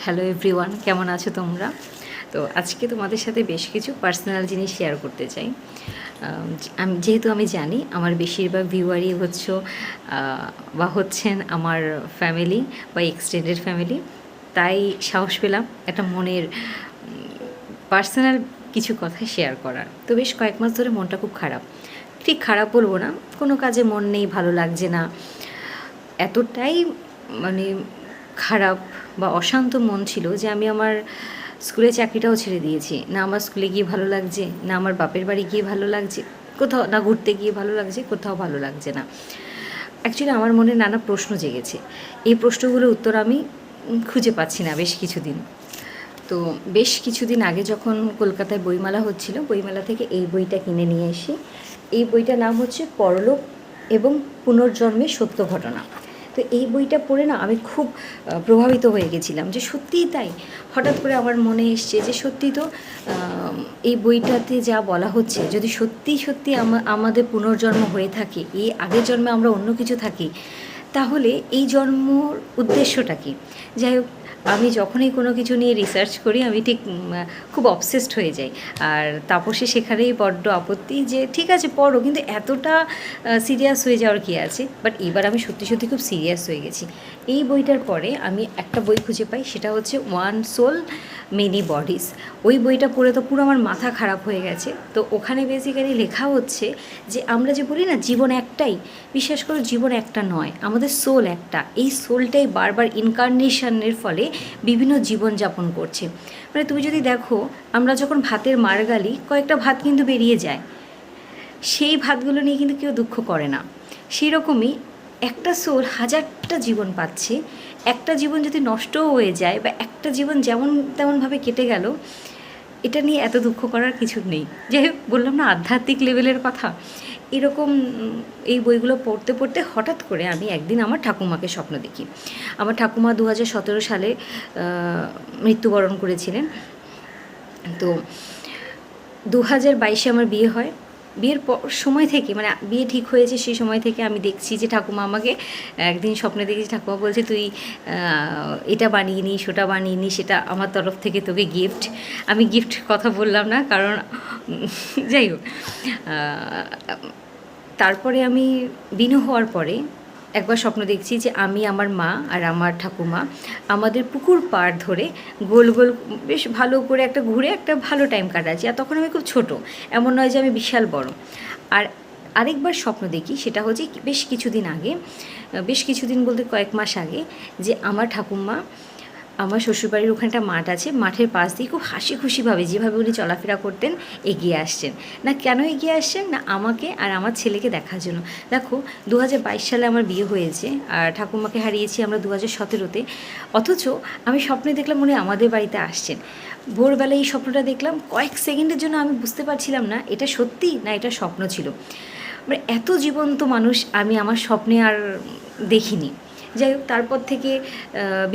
Hello everyone, কেমন আছো তোমরা? তো আজকে তোমাদের সাথে বেশ কিছু পার্সোনাল জিনিস শেয়ার করতে চাই। যেহেতু আমি জানি আমার বেশিরভাগ ভিউয়ারই বা হচ্ছেন আমার ফ্যামিলি বা এক্সটেন্ডেড ফ্যামিলি, তাই সাহস পেলাম একটা মনের পার্সোনাল কিছু কথা শেয়ার করার। তো বেশ কয়েক মাস ধরে মনটা খুব খারাপ, ঠিক খারাপ বলবো না, কোনো কাজে মন নেই, ভালো লাগছে না, এতটাই মানে খারাপ বা অশান্ত মন ছিল যে আমি আমার স্কুলে চাকরিটাও ছেড়ে দিয়েছি। না আমার স্কুলে গিয়ে ভালো লাগছে, না আমার বাপের বাড়ি গিয়ে ভালো লাগছে, কোথাও না ঘুরতে গিয়ে ভালো লাগছে, কোথাও ভালো লাগছে না। অ্যাকচুয়ালি আমার মনে নানা প্রশ্ন জেগেছে। এই প্রশ্নগুলোর উত্তর আমি খুঁজে পাচ্ছি না বেশ কিছুদিন। তো বেশ কিছুদিন আগে যখন কলকাতায় বইমেলা হচ্ছিল, বইমেলা থেকে এই বইটা কিনে নিয়ে এসে, এই বইটার নাম হচ্ছে পরলোক এবং পুনর্জন্মের সত্য ঘটনা। তো এই বইটা পড়ে না আমি খুব প্রভাবিত হয়ে গেছিলাম যে সত্যিই তাই। হঠাৎ করে আমার মনে এসছে যে সত্যি তো এই বইটাতে যা বলা হচ্ছে, যদি সত্যি সত্যি আমাদের পুনর্জন্ম হয়ে থাকে, এই আগের জন্মে আমরা অন্য কিছু থাকি, তাহলে এই জন্মর উদ্দেশ্যটা কী? যাই হোক, আমি যখনই কোনো কিছু নিয়ে রিসার্চ করি আমি ঠিক খুব অবসেসড হয়ে যাই। আর তাপসে সেখানেই বড্ড আপত্তি যে ঠিক আছে পড়ো, কিন্তু এতটা সিরিয়াস হয়ে যাওয়ার কী আছে। বাট এবার আমি সত্যি সত্যি খুব সিরিয়াস হয়ে গেছি। এই বইটার পরে আমি একটা বই খুঁজে পাই, সেটা হচ্ছে ওয়ান সোল মেনি বডিজ। ওই বইটা পড়ে তো পুরো আমার মাথা খারাপ হয়ে গেছে। তো ওখানে বেসিক্যালি লেখা হচ্ছে যে আমরা যে বলি না জীবন একটাই, বিশ্বাস করো জীবন একটা নয়, আমাদের সোল একটা। এই সোলটাই বারবার ইনকার্নেশনের ফলে বিভিন্ন জীবনযাপন করছে। মানে তুমি যদি দেখো, আমরা যখন ভাতের মার গালি, কয়েকটা ভাত কিন্তু বেরিয়ে যায়, সেই ভাতগুলো নিয়ে কিন্তু কেউ দুঃখ করে না। সেই রকমই একটা সোল হাজারটা জীবন পাচ্ছে, একটা জীবন যদি নষ্টও হয়ে যায় বা একটা জীবন যেমন তেমনভাবে কেটে গেল, এটা নিয়ে এত দুঃখ করার কিছু নেই। যাই হোক, বললাম না আধ্যাত্মিক লেভেলের কথা। এরকম এই বইগুলো পড়তে পড়তে হঠাৎ করে আমি একদিন আমার ঠাকুমাকে স্বপ্ন দেখি। আমার ঠাকুমা 2017 সালে মৃত্যুবরণ করেছিলেন। তো 2022-এ আমার বিয়ে হয়। বিয়ের সময় থেকে, মানে বিয়ে ঠিক হয়েছে সেই সময় থেকে আমি দেখছি যে ঠাকুমা আমাকে একদিন স্বপ্নে দেখেছি, ঠাকুমা বলছে তুই এটা বানিয়ে নিস, ওটা বানিয়ে নিস, সেটা আমার তরফ থেকে তোকে গিফট। আমি গিফট কথা বললাম না, কারণ যাই হোক, তারপরে আমি বিনু হওয়ার পরে একবার স্বপ্ন দেখছি যে আমি, আমার মা আর আমার ঠাকুমা আমাদের পুকুর পাড় ধরে গোল গোল বেশ ভালো করে একটা ঘুরে একটা ভালো টাইম কাটাচ্ছি। আর তখন আমি খুব ছোট, এমন নয় যে আমি বিশাল বড়। আর আরেকবার স্বপ্ন দেখি, সেটা হচ্ছে বেশ কিছুদিন আগে, বেশ কিছুদিন বলতে কয়েক মাস আগে, যে আমার ঠাকুমা আমার শ্বশুরবাড়ির ওখানটা মাঠ আছে, মাঠের পাশ দিয়ে খুব হাসি খুশিভাবে যেভাবে উনি চলাফেরা করতেন এগিয়ে আসছেন। না কেন এগিয়ে আসছেন? না আমাকে আর আমার ছেলেকে দেখার জন্য। দেখো, 2022 সালে আমার বিয়ে হয়েছে আর ঠাকুমাকে হারিয়েছি আমরা 2017-তে। অথচ আমি স্বপ্নে দেখলাম উনি আমাদের বাড়িতে আসছেন। ভোরবেলায় এই স্বপ্নটা দেখলাম, কয়েক সেকেন্ডের জন্য আমি বুঝতে পারছিলাম না এটা সত্যি না এটা স্বপ্ন ছিল। মানে এত জীবন্ত মানুষ আমি আমার স্বপ্নে আর দেখিনি। যাই হোক, তারপর থেকে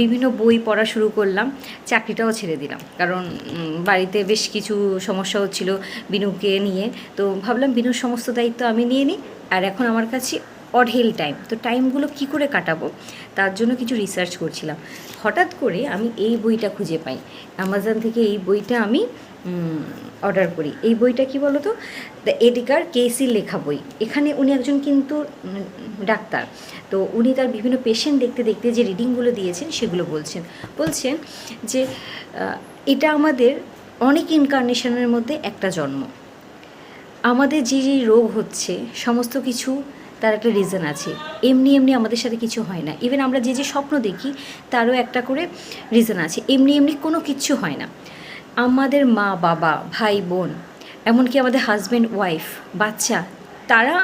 বিভিন্ন বই পড়া শুরু করলাম, চাকরিটাও ছেড়ে দিলাম, কারণ বাড়িতে বেশ কিছু সমস্যা হচ্ছিল বিনুকে নিয়ে। তো ভাবলাম বিনুর সমস্ত দায়িত্ব আমি নিয়ে নিই, আর এখন আমার কাছে অঢেল টাইম, তো টাইমগুলো কী করে কাটাবো তার জন্য কিছু রিসার্চ করছিলাম। হঠাৎ করে আমি এই বইটা খুঁজে পাই, অ্যামাজন থেকে এই বইটা আমি অর্ডার করি। এই বইটা কি বলো তো, দ্য এডগার কেসির লেখা বই। এখানে উনি একজন কিন্তু ডাক্তার। তো উনি তার বিভিন্ন পেশেন্ট দেখতে দেখতে যে রিডিংগুলো দিয়েছেন সেগুলো বলছেন যে এটা আমাদের অনেক ইনকার্নেশনের মধ্যে একটা জন্ম। আমাদের যে যে রোগ হচ্ছে সমস্ত কিছু তার একটা রিজন আছে। এমনি এমনি আমাদের সাথে কিছু হয় না। ইভেন আমরা যে যে স্বপ্ন দেখি তারও একটা করে রিজন আছে। এমনি এমনি কোনো কিচ্ছু হয় না। আমাদের মা বাবা ভাই বোন, এমনকি আমাদের হাজব্যান্ড ওয়াইফ বাচ্চা, তারা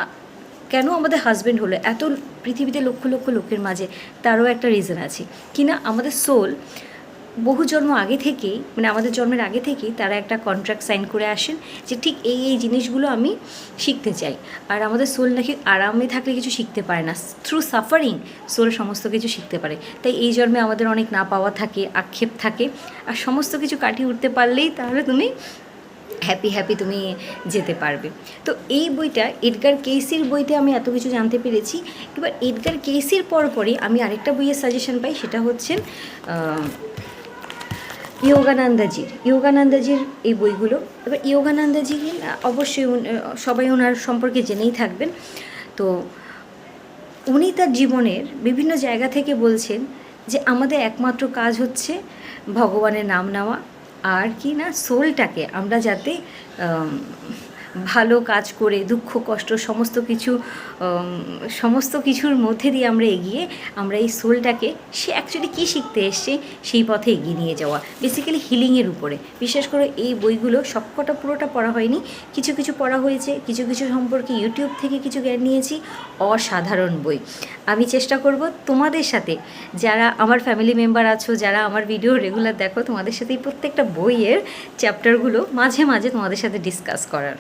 কেন আমাদের হাজব্যান্ড হলো, এত পৃথিবীতে লক্ষ লক্ষ লোকের মাঝে, তারও একটা রিজন আছে। কিনা আমাদের সোল বহু জন্ম আগে থেকেই, মানে আমাদের জন্মের আগে থেকেই তারা একটা কন্ট্রাক্ট সাইন করে আসেন যে ঠিক এই এই জিনিসগুলো আমি শিখতে চাই। আর আমাদের সোল নাকি আরামে থাকলে কিছু শিখতে পারে না, থ্রু সাফারিং সোল সমস্ত কিছু শিখতে পারে। তাই এই জন্মে আমাদের অনেক না পাওয়া থাকে, আক্ষেপ থাকে, আর সমস্ত কিছু কাটিয়ে উঠতে পারলেই তাহলে তুমি হ্যাপি তুমি যেতে পারবে। তো এই বইটা এডগার কেসির বইতে আমি এত কিছু জানতে পেরেছি। এবার এডগার কেসির পরপরই আমি আরেকটা বইয়ের সাজেশন পাই, সেটা হচ্ছে যোগানন্দাজির এই বইগুলো। এবার যোগানন্দাজি অবশ্যই সবাই ওনার সম্পর্কে জেনেই থাকবেন। তো উনি তার জীবনের বিভিন্ন জায়গা থেকে বলছেন যে আমাদের একমাত্র কাজ হচ্ছে ভগবানের নাম নেওয়া, আর কি না সোলটাকে আমরা যাতে ভালো কাজ করে দুঃখ কষ্ট সমস্ত কিছুর মধ্যে দিয়ে আমরা এগিয়ে আমরা এই সোলটাকে সে অ্যাকচুয়ালি কী শিখতে এসছে সেই পথে এগিয়ে নিয়ে যাওয়া, বেসিক্যালি হিলিংয়ের উপরে। বিশেষ করে এই বইগুলো সবকটা পুরোটা পড়া হয়নি, কিছু কিছু পড়া হয়েছে, কিছু কিছু সম্পর্কে ইউটিউব থেকে কিছু জ্ঞান নিয়েছি। অসাধারণ বই। আমি চেষ্টা করব তোমাদের সাথে, যারা আমার ফ্যামিলি মেম্বার আছো, যারা আমার ভিডিও রেগুলার দেখো, তোমাদের সাথে এই প্রত্যেকটা বইয়ের চ্যাপ্টারগুলো মাঝে মাঝে তোমাদের সাথে ডিসকাস করার।